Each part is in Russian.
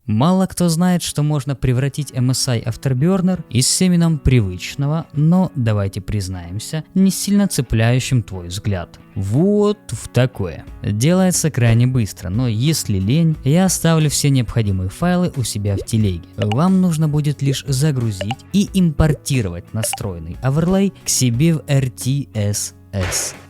Мало кто знает, что можно превратить MSI Afterburner из всеми нам привычного, но, давайте признаемся, не сильно цепляющим твой взгляд. Вот в такое. Делается крайне быстро, но если лень, я оставлю все необходимые файлы у себя в телеге. Вам нужно будет лишь загрузить и импортировать настроенный оверлей к себе в RTS.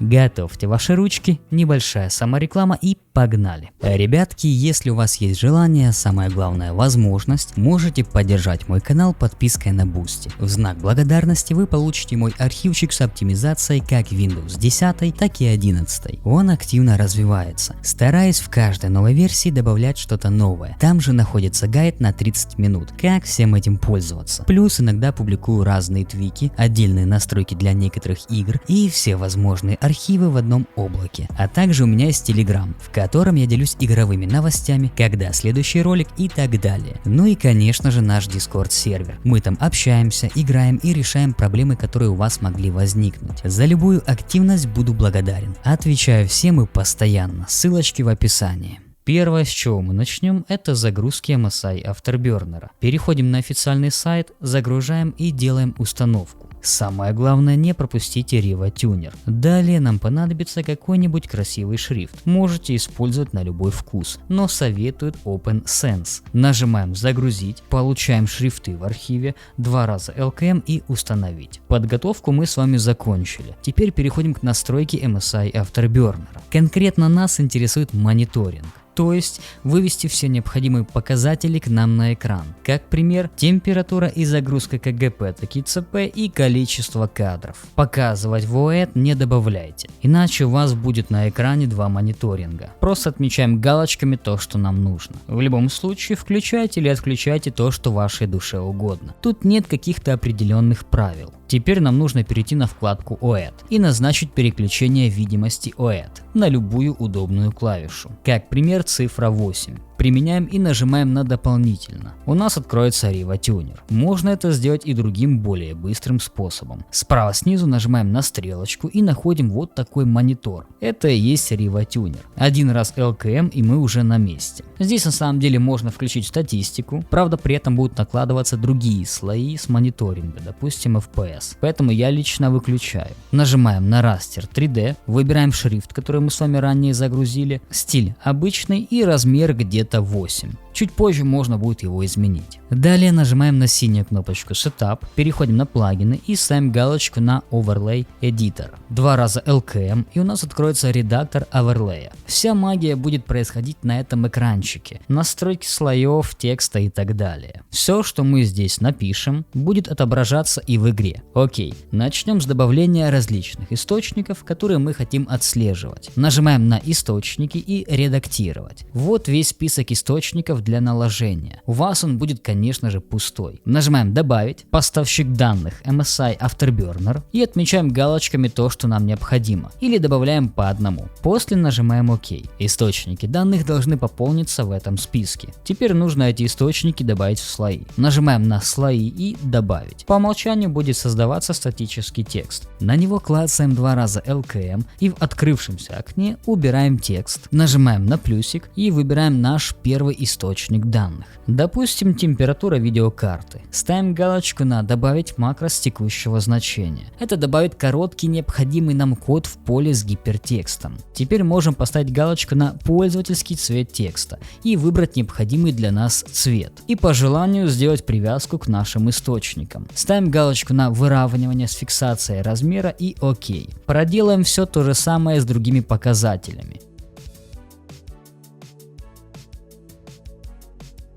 Готовьте ваши ручки, небольшая самореклама и погнали. Ребятки, если у вас есть желание, самое главное возможность, можете поддержать мой канал подпиской на Boosty. В знак благодарности вы получите мой архивчик с оптимизацией как Windows 10, так и 11. Он активно развивается, стараясь в каждой новой версии добавлять что-то новое. Там же находится гайд на 30 минут, как всем этим пользоваться. Плюс иногда публикую разные твики, отдельные настройки для некоторых игр и все возможные архивы в одном облаке. А также у меня есть Telegram, в котором я делюсь игровыми новостями, когда следующий ролик и так далее. Ну и конечно же наш Discord сервер. Мы там общаемся, играем и решаем проблемы, которые у вас могли возникнуть. За любую активность буду благодарен. Отвечаю всем и постоянно. Ссылочки в описании. Первое, с чего мы начнем, это загрузки MSI Afterburner. Переходим на официальный сайт, загружаем и делаем установку. Самое главное, не пропустите Riva Tuner. Далее нам понадобится какой-нибудь красивый шрифт. Можете использовать на любой вкус, но советуют OpenSense. Нажимаем загрузить, получаем шрифты в архиве, 2 раза LKM и установить. Подготовку мы с вами закончили. Теперь переходим к настройке MSI Afterburner. Конкретно нас интересует мониторинг. То есть вывести все необходимые показатели к нам на экран. Как пример, температура и загрузка КГП, таки ЦП и количество кадров. Показывать в OED не добавляйте, иначе у вас будет на экране 2 мониторинга. Просто отмечаем галочками то, что нам нужно. В любом случае включайте или отключайте то, что вашей душе угодно. Тут нет каких-то определенных правил. Теперь нам нужно перейти на вкладку OED и назначить переключение видимости OED на любую удобную клавишу. Как пример, цифра 8. Применяем и нажимаем на дополнительно. У нас откроется Riva Tuner. Можно это сделать и другим более быстрым способом. Справа снизу нажимаем на стрелочку и находим вот такой монитор. Это и есть Riva Tuner. 1 раз LKM и мы уже на месте. Здесь на самом деле можно включить статистику, правда при этом будут накладываться другие слои с мониторинга, допустим FPS. Поэтому я лично выключаю. Нажимаем на растер 3D, выбираем шрифт, который мы с вами ранее загрузили, стиль обычный и размер где-то 8. Чуть позже можно будет его изменить. Далее нажимаем на синюю кнопочку Setup, переходим на плагины и ставим галочку на Overlay Editor. 2 раза LKM и у нас откроется редактор оверлея. Вся магия будет происходить на этом экранчике. Настройки слоев, текста и так далее. Все, что мы здесь напишем, будет отображаться и в игре. Окей, начнем с добавления различных источников, которые мы хотим отслеживать. Нажимаем на источники и редактировать. Вот весь список источников для наложения. У вас он будет, конечно же, пустой. Нажимаем добавить, поставщик данных MSI Afterburner и отмечаем галочками то, что нам необходимо, или добавляем по одному. После нажимаем ОК. Источники данных должны пополниться в этом списке. Теперь нужно эти источники добавить в слои. Нажимаем на слои и добавить. По умолчанию будет создаваться статический текст. На него клацаем 2 раза LKM и в открывшемся окне убираем текст. Нажимаем на плюсик и выбираем наш первый источник данных. Допустим, температура видеокарты. Ставим галочку на «Добавить макрос текущего значения». Это добавит короткий необходимый нам код в поле с гипертекстом. Теперь можем поставить галочку на «Пользовательский цвет текста» и выбрать необходимый для нас цвет. И по желанию сделать привязку к нашим источникам. Ставим галочку на «Выравнивание с фиксацией размера» и «Ок». Проделаем все то же самое с другими показателями.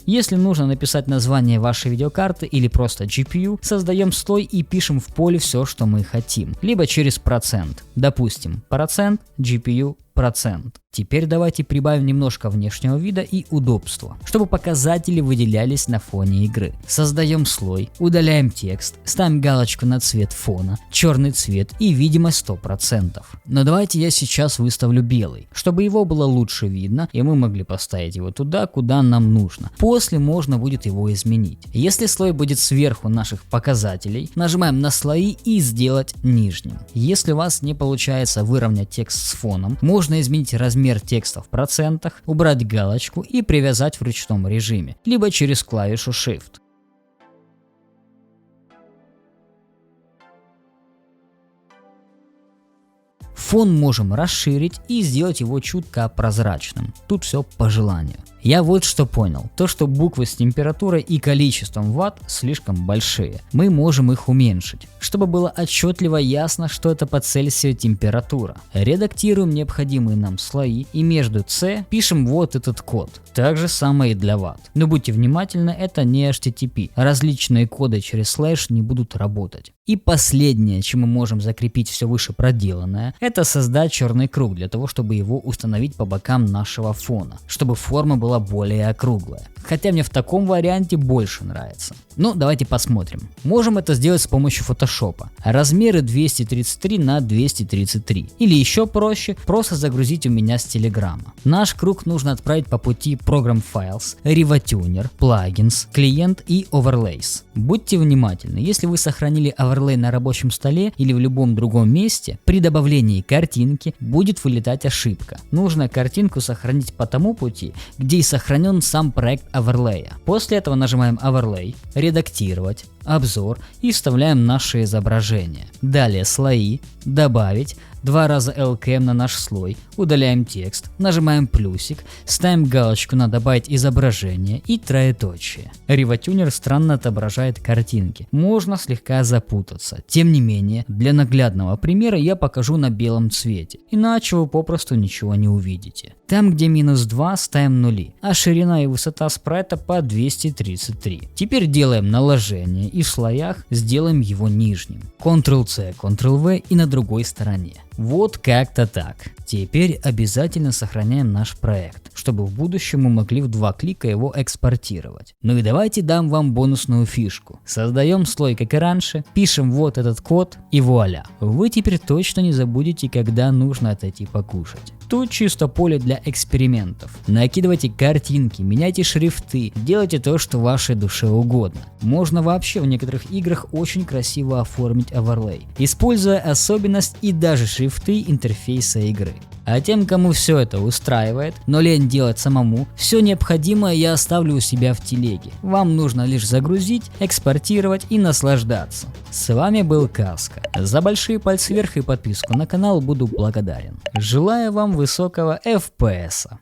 Если нужно написать название вашей видеокарты или просто GPU, создаем слой и пишем в поле все, что мы хотим, либо через процент. Допустим, процент GPU %. Теперь давайте прибавим немножко внешнего вида и удобства, чтобы показатели выделялись на фоне игры. Создаем слой, удаляем текст, ставим галочку на цвет фона, черный цвет и видимость 100%. Но давайте я сейчас выставлю белый, чтобы его было лучше видно и мы могли поставить его туда, куда нам нужно. После можно будет его изменить. Если слой будет сверху наших показателей, нажимаем на слои и сделать нижним. Если у вас не получается выровнять текст с фоном, можно Можно изменить размер текста в процентах, убрать галочку и привязать в ручном режиме, либо через клавишу Shift. Фон можем расширить и сделать его чутка прозрачным. Тут все по желанию. Я вот что понял. То, что буквы с температурой и количеством ватт слишком большие. Мы можем их уменьшить, чтобы было отчетливо ясно, что это по Цельсию температура. Редактируем необходимые нам слои и между C пишем вот этот код. Так же самое и для ватт. Но будьте внимательны, это не HTTP. Различные коды через слэш не будут работать. И последнее, чем мы можем закрепить все выше проделанное, это создать черный круг для того, чтобы его установить по бокам нашего фона, чтобы форма была более округлая. Хотя мне в таком варианте больше нравится. Но давайте посмотрим. Можем это сделать с помощью Photoshop. Размеры 233 на 233. Или еще проще, просто загрузить у меня с Телеграма. Наш круг нужно отправить по пути Program Files, RivaTuner, Plugins, клиент и Overlays. Будьте внимательны, если вы сохранили оверлей на рабочем столе или в любом другом месте, при добавлении картинки будет вылетать ошибка. Нужно картинку сохранить по тому пути, где и сохранен сам проект оверлея. После этого нажимаем Overlay, редактировать, обзор и вставляем наше изображение. Далее слои, добавить, 2 раза LKM на наш слой, удаляем текст, нажимаем плюсик, ставим галочку на добавить изображение и троеточие. RivaTuner странно отображает картинки, можно слегка запутаться. Тем не менее, для наглядного примера я покажу на белом цвете, иначе вы попросту ничего не увидите. Там, где -2, ставим нули, а ширина и высота спрайта по 233. Теперь делаем наложение и в слоях сделаем его нижним. Ctrl-C, Ctrl-V и на другой стороне. Вот как-то так. Теперь обязательно сохраняем наш проект, чтобы в будущем мы могли в 2 клика его экспортировать. Ну и давайте дам вам бонусную фишку. Создаем слой, как и раньше, пишем вот этот код и вуаля. Вы теперь точно не забудете, когда нужно отойти покушать. Тут чисто поле для экспериментов. Накидывайте картинки, меняйте шрифты, делайте то, что вашей душе угодно. Можно вообще в некоторых играх очень красиво оформить оверлей, используя особенность и даже шрифты интерфейса игры. А тем, кому все это устраивает, но лень делать самому, все необходимое я оставлю у себя в телеге. Вам нужно лишь загрузить, экспортировать и наслаждаться. С вами был Каска. За большие пальцы вверх и подписку на канал буду благодарен. Желаю вам высокого FPS.